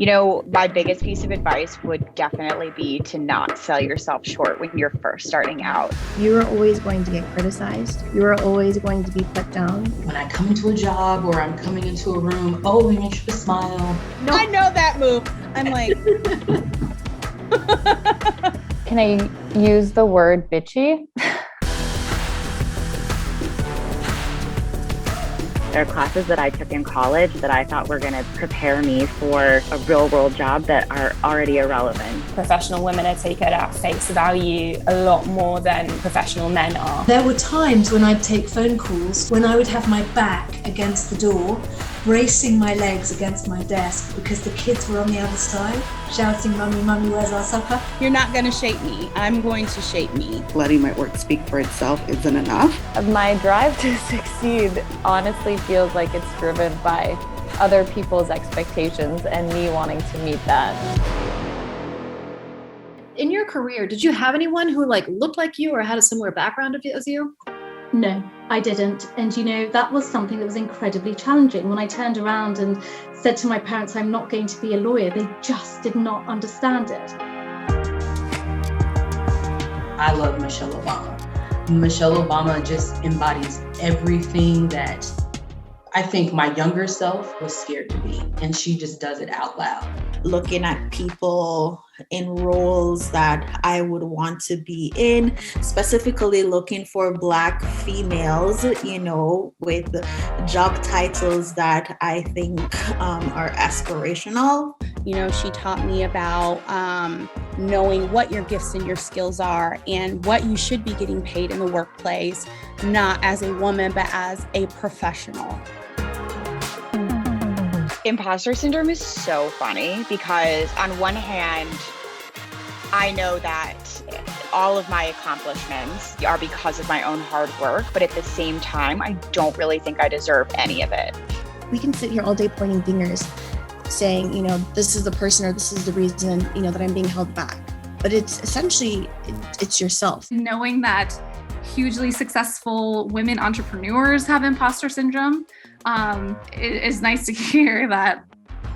My biggest piece of advice would definitely be to not sell yourself short when you're first starting out. You are always going to get criticized. You are always going to be put down. When I come into a job or I'm coming into a room, oh, we make sure to smile. No. I know that move. I'm like... Can I use the word bitchy? There are classes that I took in college that I thought were going to prepare me for a real world job that are already irrelevant. Professional women are taken at face value a lot more than professional men are. There were times when I'd take phone calls when I would have my back against the door, bracing my legs against my desk because the kids were on the other side, shouting, "Mummy, Mummy, where's our supper?" You're not going to shape me. I'm going to shape me. Letting my work speak for itself isn't enough. My drive to succeed honestly feels like it's driven by other people's expectations and me wanting to meet that. In your career, did you have anyone who looked like you or had a similar background as you? No, I didn't. And that was something that was incredibly challenging. When I turned around and said to my parents, I'm not going to be a lawyer, they just did not understand it. I love Michelle Obama. Michelle Obama just embodies everything that I think my younger self was scared to be, and she just does it out loud. Looking at people in roles that I would want to be in, specifically looking for Black females, with job titles that I think are aspirational. She taught me about knowing what your gifts and your skills are and what you should be getting paid in the workplace, not as a woman, but as a professional. Imposter syndrome is so funny because on one hand, I know that all of my accomplishments are because of my own hard work, but at the same time, I don't really think I deserve any of it. We can sit here all day pointing fingers saying, this is the person or this is the reason, that I'm being held back. But it's essentially, it's yourself. Knowing that hugely successful women entrepreneurs have imposter syndrome, it is nice to hear that,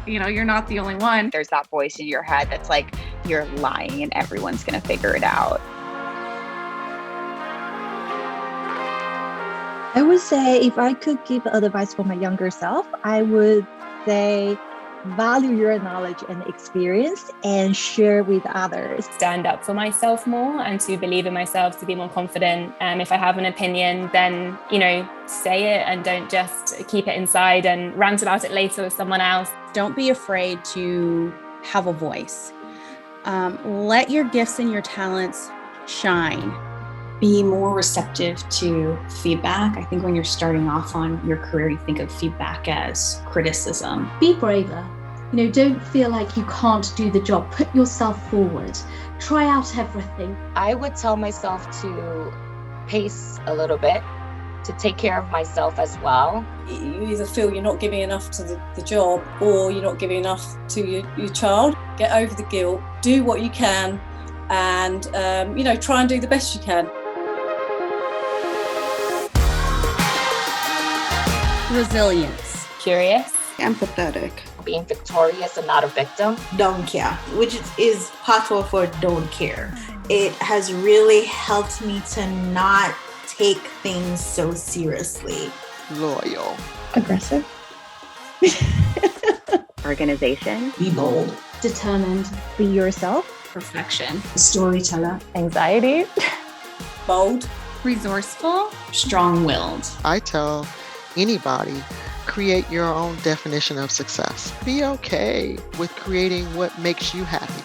you're not the only one. There's that voice in your head that's like, you're lying and everyone's going to figure it out. I would say if I could give advice for my younger self, I would say value your knowledge and experience and share with others. Stand up for myself more and to believe in myself, to be more confident. If I have an opinion, then, say it and don't just keep it inside and rant about it later with someone else. Don't be afraid to have a voice. Let your gifts and your talents shine. Be more receptive to feedback. I think when you're starting off on your career, you think of feedback as criticism. Be braver. Don't feel like you can't do the job. Put yourself forward. Try out everything. I would tell myself to pace a little bit, to take care of myself as well. You either feel you're not giving enough to the job or you're not giving enough to your child. Get over the guilt. Do what you can and, try and do the best you can. Resilience. Curious. Empathetic. Being victorious and not a victim. Don't care, which is possible for don't care. It has really helped me to not take things so seriously. Loyal. Aggressive. Organization. Be bold. Determined. Be yourself. Perfection. Storyteller. Anxiety. Bold. Resourceful. Strong-willed. I tell anybody, create your own definition of success. Be okay with creating what makes you happy.